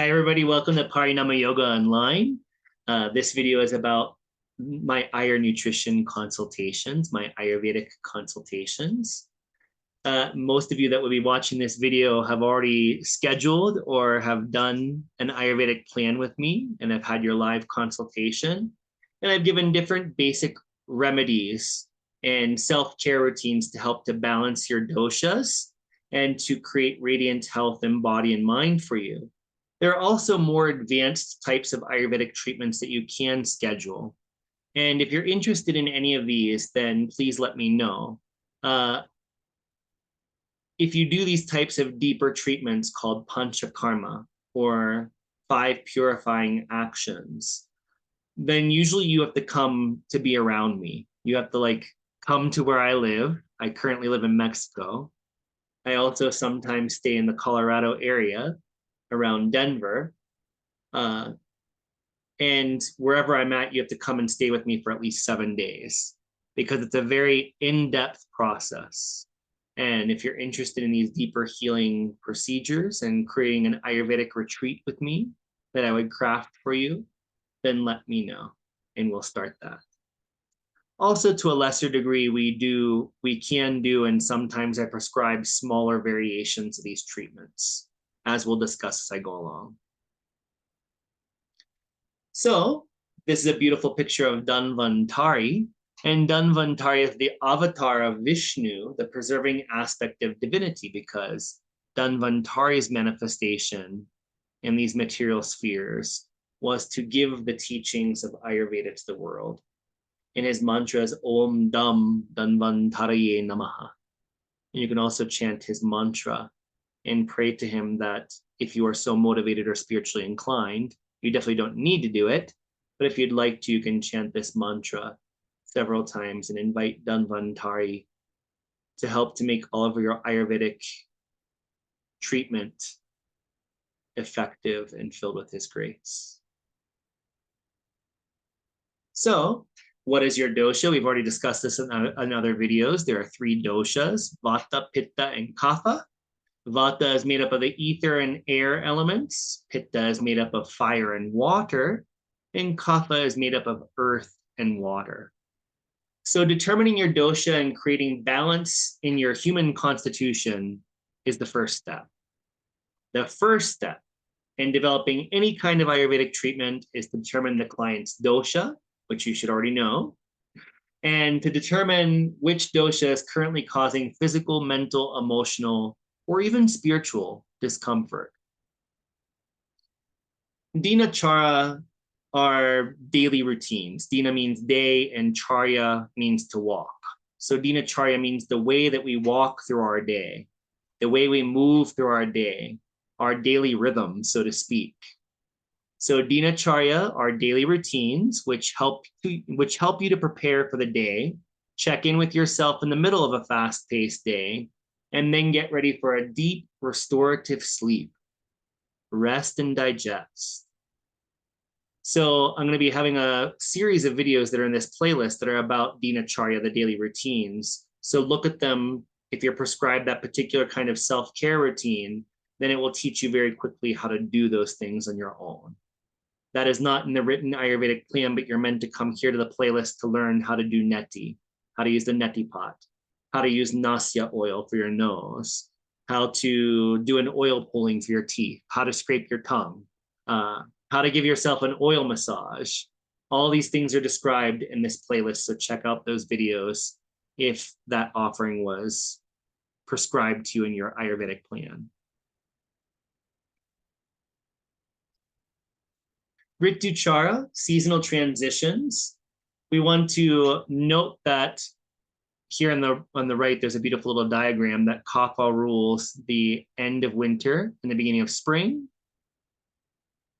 Hi, everybody. Welcome to Parinama Yoga Online. This video is about my Ayur-Nutrition consultations, my Ayurvedic consultations. Most of you that will be watching this video have already scheduled or have done an Ayurvedic plan with me and have had your live consultation. And I've given different basic remedies and self-care routines to help to balance your doshas and to create radiant health in body and mind for you. There are also more advanced types of Ayurvedic treatments that you can schedule. And if you're interested in any of these, then please let me know. If you do these types of deeper treatments called panchakarma or 5 purifying actions, then usually you have to come to be around me. You have to come to where I live. I currently live in Mexico. I also sometimes stay in the Colorado area around Denver. And wherever I'm at, you have to come and stay with me for at least 7 days because it's a very in-depth process. And if you're interested in these deeper healing procedures and creating an Ayurvedic retreat with me that I would craft for you, then let me know and we'll start that. Also, to a lesser degree, we can do, and sometimes I prescribe smaller variations of these treatments, as we'll discuss as I go along. So this is a beautiful picture of Dhanvantari, and Dhanvantari is the avatar of Vishnu, the preserving aspect of divinity, because Dhanvantari's manifestation in these material spheres was to give the teachings of Ayurveda to the world. And his mantra is Om Dham Dhanvantaraye Namaha. And you can also chant his mantra and pray to him that if you are so motivated or spiritually inclined, you definitely don't need to do it. But if you'd like to, you can chant this mantra several times and invite Dhanvantari to help to make all of your Ayurvedic treatment effective and filled with his grace. So, what is your dosha? We've already discussed this in other videos. There are 3 doshas, Vata, Pitta, and Kapha. Vata is made up of the ether and air elements. Pitta is made up of fire and water. And Kapha is made up of earth and water. So determining your dosha and creating balance in your human constitution is the first step. The first step in developing any kind of Ayurvedic treatment is to determine the client's dosha, which you should already know, and to determine which dosha is currently causing physical, mental, emotional, or even spiritual discomfort. Dinacharya are daily routines. Dina means day and charya means to walk. So dinacharya means the way that we walk through our day, the way we move through our day, our daily rhythm, so to speak. So dinacharya are daily routines which help you to prepare for the day, check in with yourself in the middle of a fast-paced day, and then get ready for a deep restorative sleep. Rest and digest. So I'm going to be having a series of videos that are in this playlist that are about dinacharya, the daily routines. So look at them. If you're prescribed that particular kind of self-care routine, then it will teach you very quickly how to do those things on your own. That is not in the written Ayurvedic plan, but you're meant to come here to the playlist to learn how to do neti, how to use the neti pot, how to use nasya oil for your nose, how to do an oil pulling for your teeth, how to scrape your tongue, how to give yourself an oil massage. All these things are described in this playlist, so check out those videos if that offering was prescribed to you in your Ayurvedic plan. Rituchara, seasonal transitions. We want to note that here on the right, there's a beautiful little diagram that Kapha rules the end of winter and the beginning of spring.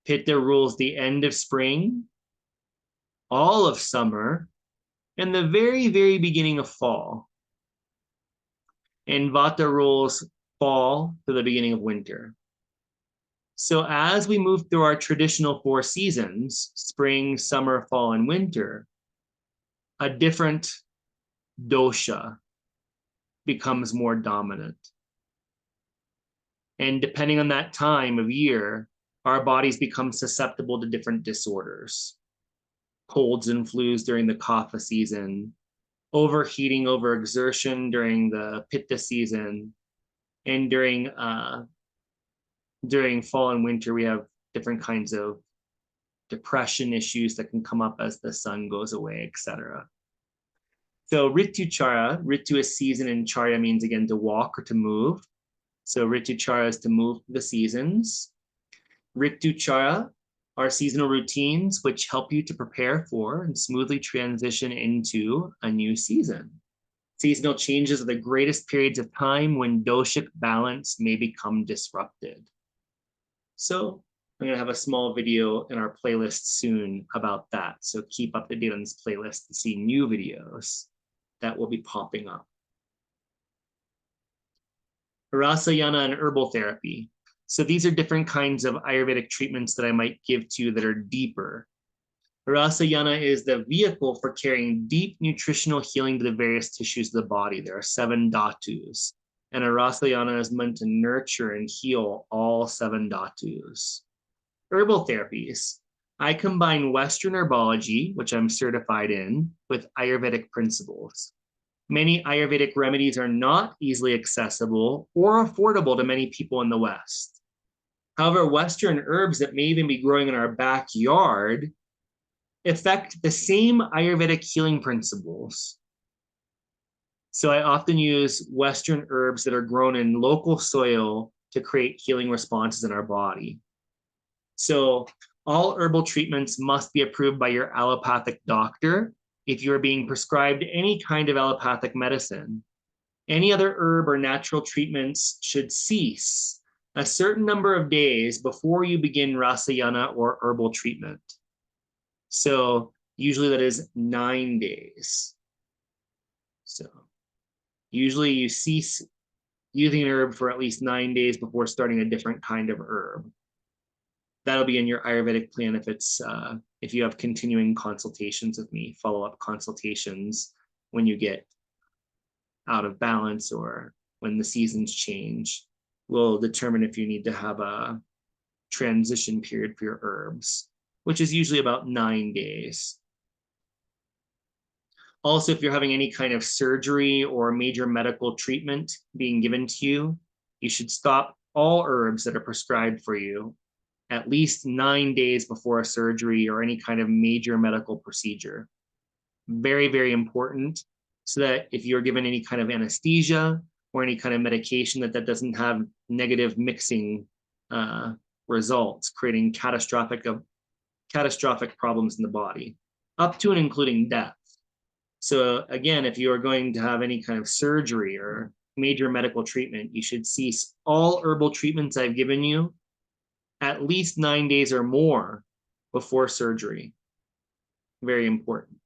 Pitta rules the end of spring, all of summer, and the very, very beginning of fall. And Vata rules fall to the beginning of winter. So as we move through our traditional 4 seasons, spring, summer, fall, and winter, a different dosha becomes more dominant. And depending on that time of year, our bodies become susceptible to different disorders, colds and flus during the kapha season, overheating, overexertion during the pitta season, and during fall and winter, we have different kinds of depression issues that can come up as the sun goes away, etc. So Ritu Chara, Ritu is season, and Charya means again to walk or to move. So Ritu Chara is to move the seasons. Ritu Chara are seasonal routines which help you to prepare for and smoothly transition into a new season. Seasonal changes are the greatest periods of time when doshic balance may become disrupted. So I'm going to have a small video in our playlist soon about that. So keep up to date on this playlist to see new videos that will be popping up. Rasayana and herbal therapy. So these are different kinds of Ayurvedic treatments that I might give to you that are deeper. Rasayana is the vehicle for carrying deep nutritional healing to the various tissues of the body. There are 7 dhatus, and a Rasayana is meant to nurture and heal all 7 dhatus. Herbal therapies. I combine Western herbology, which I'm certified in, with Ayurvedic principles. Many Ayurvedic remedies are not easily accessible or affordable to many people in the West. However, Western herbs that may even be growing in our backyard affect the same Ayurvedic healing principles. So I often use Western herbs that are grown in local soil to create healing responses in our body. So all herbal treatments must be approved by your allopathic doctor if you're being prescribed any kind of allopathic medicine. Any other herb or natural treatments should cease a certain number of days before you begin Rasayana or herbal treatment. So usually that is 9 days. So usually you cease using an herb for at least 9 days before starting a different kind of herb. That'll be in your Ayurvedic plan if you have continuing consultations with me, follow-up consultations when you get out of balance or when the seasons change. Will determine if you need to have a transition period for your herbs, which is usually about 9 days. Also, if you're having any kind of surgery or major medical treatment being given to you, you should stop all herbs that are prescribed for you at least 9 days before a surgery or any kind of major medical procedure. Very, very important, so that if you're given any kind of anesthesia or any kind of medication, that doesn't have negative mixing results, creating catastrophic problems in the body, up to and including death. So again, if you are going to have any kind of surgery or major medical treatment, you should cease all herbal treatments I've given you at least 9 days or more before surgery. Very important.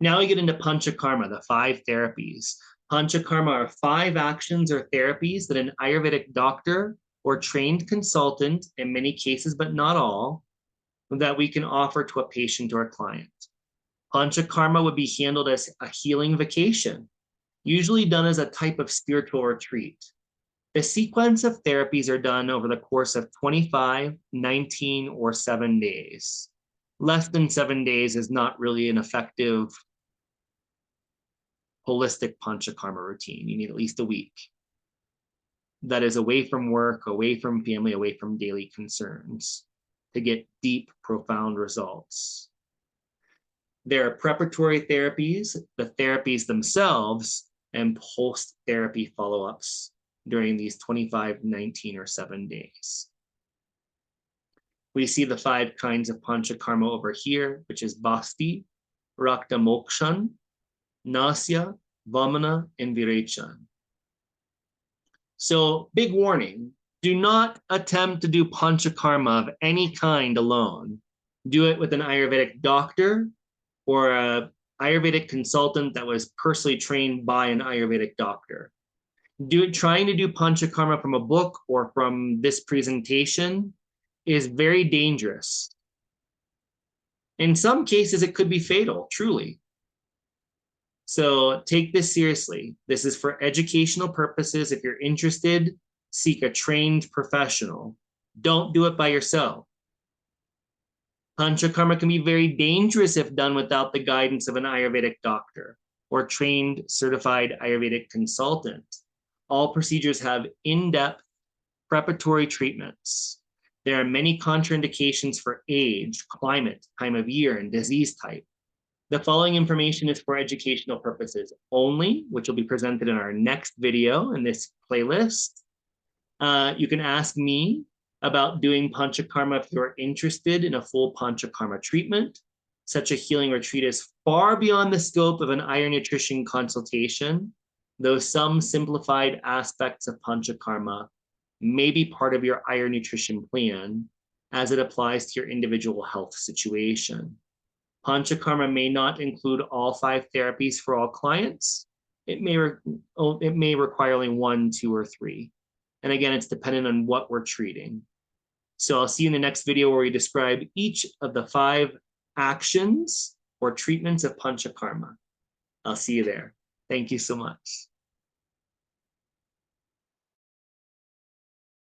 Now we get into Panchakarma, the 5 therapies. Panchakarma are 5 actions or therapies that an Ayurvedic doctor or trained consultant, in many cases, but not all, that we can offer to a patient or a client. Panchakarma would be handled as a healing vacation, usually done as a type of spiritual retreat. The sequence of therapies are done over the course of 25, 19, or 7 days. Less than 7 days is not really an effective holistic Panchakarma routine. You need at least a week. That is away from work, away from family, away from daily concerns to get deep, profound results. There are preparatory therapies, the therapies themselves, and post-therapy follow-ups during these 25, 19, or 7 days. We see the 5 kinds of Panchakarma over here, which is Basti, Rakta Mokshan, Nasya, Vamana, and Virechan. So big warning, do not attempt to do Panchakarma of any kind alone. Do it with an Ayurvedic doctor or an Ayurvedic consultant that was personally trained by an Ayurvedic doctor. Trying to do Panchakarma from a book or from this presentation is very dangerous. In some cases, it could be fatal, truly. So take this seriously. This is for educational purposes. If you're interested, seek a trained professional. Don't do it by yourself. Panchakarma can be very dangerous if done without the guidance of an Ayurvedic doctor or trained certified Ayurvedic consultant. All procedures have in-depth preparatory treatments. There are many contraindications for age, climate, time of year, and disease type. The following information is for educational purposes only, which will be presented in our next video in this playlist. You can ask me about doing Panchakarma if you're interested in a full Panchakarma treatment. Such a healing retreat is far beyond the scope of an Ayur-Nutrition consultation, though some simplified aspects of Panchakarma may be part of your Ayur-Nutrition plan as it applies to your individual health situation. Panchakarma may not include all 5 therapies for all clients. It may require only 1, 2, or 3. And again, it's dependent on what we're treating. So I'll see you in the next video where we describe each of the 5 actions or treatments of Panchakarma. I'll see you there. Thank you so much.